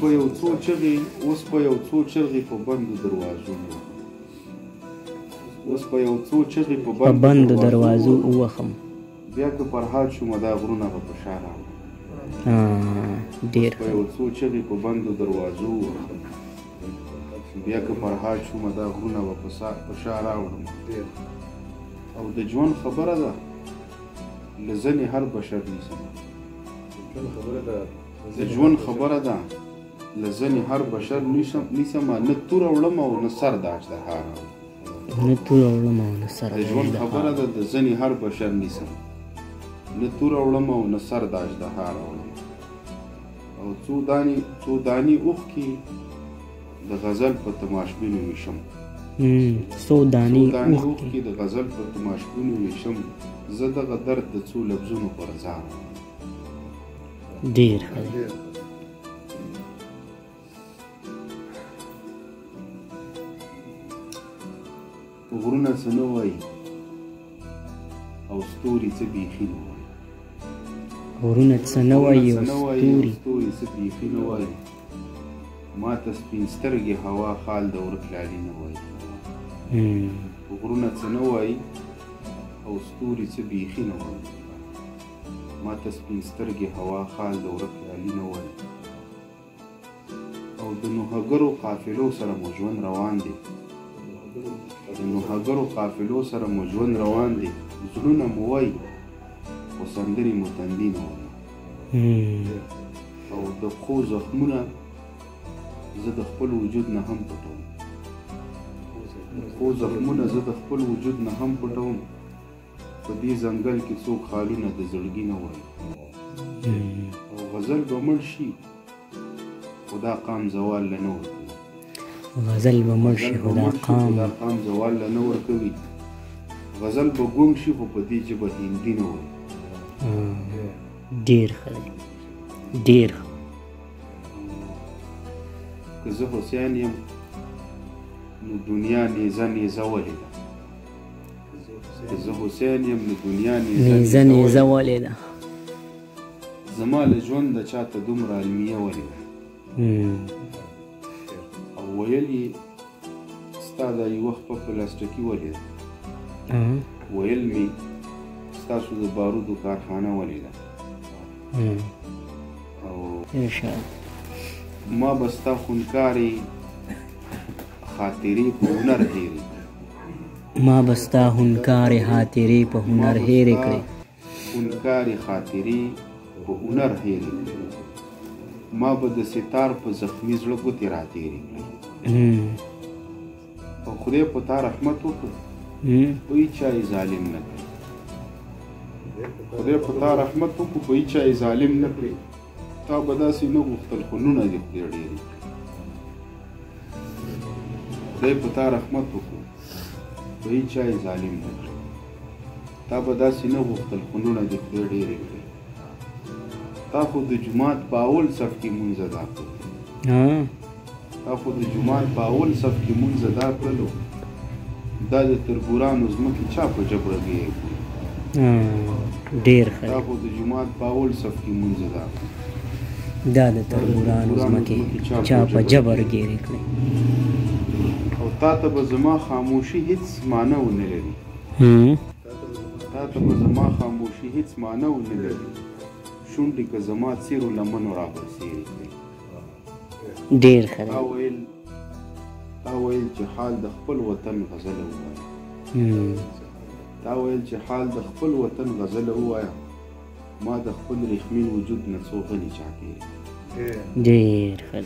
به یو څو چغې په بندو دروازو په بندو دروازو ووخم. بیا که فرهاد شومه دا غرونه به په شا راوړم. ډېر په یو څو چغې په بندو دروازو ووخم. بیا که فرهاد شومه دا غرونه به په شا راوړم. او د ژوند خبره ده له ځنې هر بشر نیسم. د ژوند خبره ده له ځنې هر بشر نیسم. نه توره وړم او نه سر د اژدها راوړم. د ژوند خبره ده د ځنې هر بشر نیسم. نه توره وړم او نه سر د اژدها راوړم. او څو دانې اوښکې د غزل په تماشبینو ویشم. څو دانې اوښکې د غزل په تماشبینو ویشم. زه دغه درد د څو لفظونو پر ځان. ډېر ښه دی. غرونه څه نه وایي او ستوري څه بیخي نه وایي. غرونه څه نه وایي او ستوري څه بیخي نه وایي. ما ته سپین سترګې هوا خال د ورک لالي نه وایي. غرونه څه نه وایي او ستوري څه بیخي نه وایي. ما ته سپین سترګې هوا خال د ورک لالي نه وایي. او د نوحګرو قافلو سره مو ژوند روان دی. زړونه مو وایي خو سندرې مو تندي نه وایي. او د پښو زخمونه زه د خپل وجود نه هم پټوم. په دې ځنګل کې څوک خالونه د زړګي نه وایي. او غزل به مړ شي خو دا قام زوال له نه ورکوي. غزل به زوال له نه ورکوي. غزل به ګونګ شي خو په دې ژبه هندي نه وایي. ډېر ښه دی. ډېر ښه. که زه حسین یم نو دنیا نیزه ولې ده. نیزه ولې ده. زما له ژونده چاته دومره المیه ولې ده. او ویل یې ستا دا یوه خپه پلاستیکي ولې ده. ویل مې ستاسو د بارودو کارخانه ولې ده. او ما به ستا خونکارې خاطرې په هنر هېرې کړې. ما به د ستار په زخمي زړه ګوتې راتېرې کړې. او خدای په تا رحمت وکړ په هېچ چا یې ظالم نه کړې. تا به داسې نه غوښتل خو نونه دې خدای ډېرې کړې. خدای په تا رحمت وکړو په هېچ چا یې ظالم نه کړې. تا به داسې نه غوښتل خو نونه دې خدای ډېرې کړې. تا خو د جومات په اول صف کې مونځ ادا کړلو. دا د تربورانو ځمکې چا په جبړه ګیرې کړې. ډېر ښه. تا خو د جومات په اول صف کې مونځ ادا کړلو. دا د تربورانو ځمکې چا په جبر ګیرې کړې. او تا ته به زما خاموشي هېڅ معنی ونه لري. شونډې که زما څېرو لمنو رابرسېرې کړې. ډېر ښه. تا ویل چې حال د خپل وطن غزله ووایه. ما د خپل ریښمین وجود نه څو غلي چاپېرې. ډېر ښه.